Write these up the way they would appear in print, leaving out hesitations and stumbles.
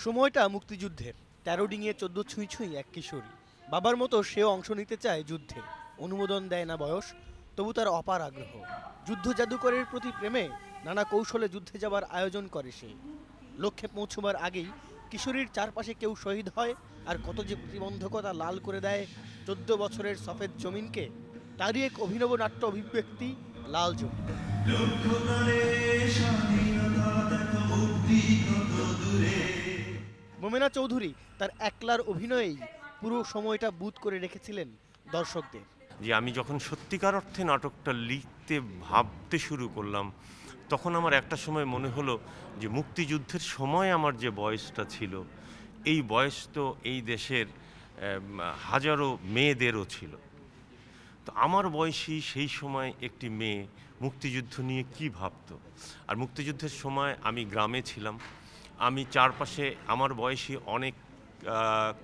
সময়টা মুক্তিযুদ্ধের। ১৩ ডিঙিয়ে ১৪ ছুঁই ছুঁই এক কিশোরী। বাবার মতো সেও অংশ নিতে চায় যুদ্ধে। অনুমোদন দেয় না বয়স, তবু তার অপার আগ্রহ। যুদ্ধ জাদুকরের প্রতি প্রেমে নানা কৌশলে যুদ্ধে যাবার আয়োজন করে সে। লক্ষ্যে পৌঁছবার আগেই কিশোরীর চারপাশে কেউ শহীদ হয়, আর কত যে প্রতিবন্ধকতা লাল করে দেয় ১৪ বছরের সফেদ জমিনকে। তারই এক অভিনব নাট্য অভিব্যক্তি লাল জমিন। মোমেনা চৌধুরী তার একলার অভিনয়েই পুরো সময়টা বুঁদ করে রেখেছিলেন দর্শকদের। যে আমি যখন সত্যিকার অর্থে নাটকটা লিখতে ভাবতে শুরু করলাম, তখন আমার একটা সময় মনে হলো যে মুক্তিযুদ্ধের সময় আমার যে বয়সটা ছিল, এই বয়স তো এই দেশের হাজারো মেয়েদেরও ছিল। তো আমার বয়সী সেই সময় একটি মেয়ে মুক্তিযুদ্ধ নিয়ে কি ভাবতো। আর মুক্তিযুদ্ধের সময় আমি গ্রামে ছিলাম, আমি চারপাশে আমার বয়সী অনেক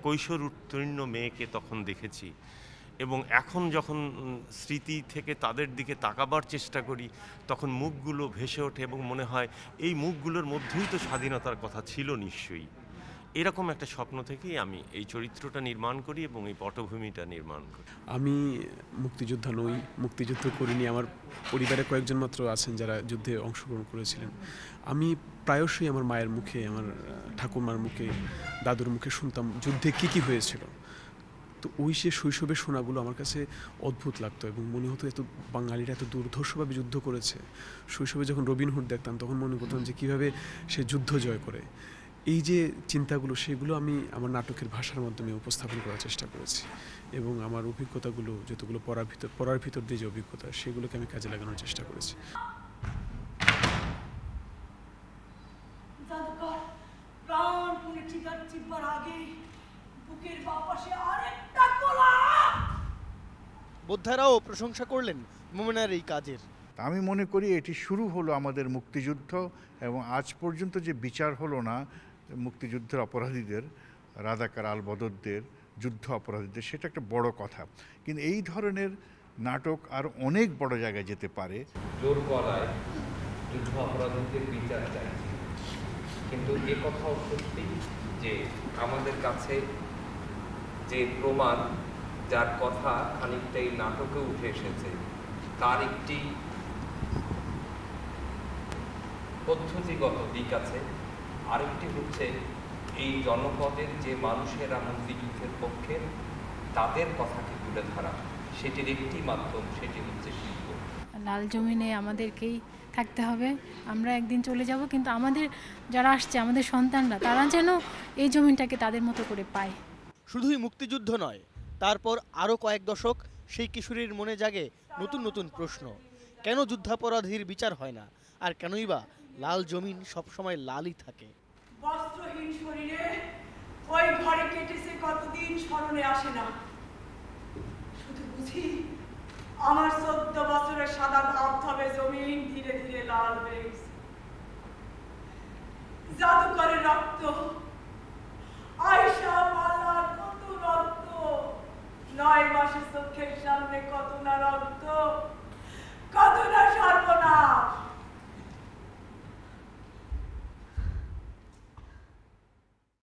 কৈশোর উত্তীর্ণ মেয়েকে তখন দেখেছি, এবং এখন যখন স্মৃতি থেকে তাদের দিকে তাকাবার চেষ্টা করি, তখন মুখগুলো ভেসে ওঠে এবং মনে হয় এই মুখগুলোর মধ্যেই তো স্বাধীনতার কথা ছিল নিশ্চয়ই। এরকম একটা স্বপ্ন থেকেই আমি এই চরিত্রটা নির্মাণ করি এবং এই পটভূমিটা নির্মাণ করি। আমি মুক্তিযোদ্ধা নই, মুক্তিযুদ্ধ করিনি। আমার পরিবারে কয়েকজন মাত্র আছেন যারা যুদ্ধে অংশগ্রহণ করেছিলেন। আমি প্রায়শই আমার মায়ের মুখে, আমার ঠাকুমার মুখে, দাদুর মুখে শুনতাম যুদ্ধে কী হয়েছিল। তো ওই সে শৈশবের শোনাগুলো আমার কাছে অদ্ভুত লাগতো এবং মনে হতো এত বাঙালিরা এত দুর্ধর্ষভাবে যুদ্ধ করেছে। শৈশবে যখন রবিনহুড দেখতাম তখন মনে করতাম যে কীভাবে সে যুদ্ধ জয় করে। এই যে চিন্তাগুলো, সেগুলো আমি আমার নাটকের ভাষার মাধ্যমে উপস্থাপন করার চেষ্টা করেছি এবং আমার অভিজ্ঞতাগুলো, যতগুলো পড়ার ভিতর দিয়ে যে অভিজ্ঞতা, সেগুলোকে আমি কাজে লাগানোর চেষ্টা করেছি। বোদ্ধারাও প্রশংসা করলেন মোমেনার এই কাজের। আমি মনে করি এটি শুরু হলো আমাদের মুক্তিযুদ্ধ, এবং আজ পর্যন্ত যে বিচার হলো না মুক্তিযুদ্ধের অপরাধীদের, রাজাকার আলবদরদের, যুদ্ধ অপরাধীদের, সেটা একটা বড় কথা। কিন্তু এই ধরনের নাটক আর অনেক বড় জায়গায় যেতে পারে। জোর গলায় যুদ্ধ অপরাধীদের বিচার চাইছে, কিন্তু এ কথাও সত্যি যে আমাদের কাছে যে প্রমাণ, যার কথা খানিকটা এই নাটকে উঠে এসেছে, তার একটি পদ্ধতিগত দিক আছে। আরেকটি হচ্ছে এই জনপদের যে মানুষেরা মুক্তিযুদ্ধের পক্ষে, তাদের কথাকে তুলে ধরা, সেটির একটি মাধ্যম, সেটি হচ্ছে শিল্প। লাল জমিনে আমাদেরকেই থাকতে হবে, আমরা একদিন চলে যাব, কিন্তু আমাদের যারা আসছে, আমাদের সন্তানরা, তারা যেন এই জমিনটাকে তাদের মতো করে পায়। শুধুই মুক্তিযুদ্ধ নয়, তারপর আরও কয়েক দশক সেই কিশোরীর মনে জাগে নতুন নতুন প্রশ্ন। কেন যুদ্ধাপরাধীর বিচার হয় না, আর কেনই বা লাল জমিন সবসময় লালই থাকে। বস্ত্রহীন শরীরে ওই ঘরে কেটেছে কতদিন স্মরণে আসে না। শুধু বুঝি আমার 14 বছরের সাদা ধবধবে জমিন ধীরে ধীরে লাল হয়ে গেছে। জাদুকরের রক্ত আয়শা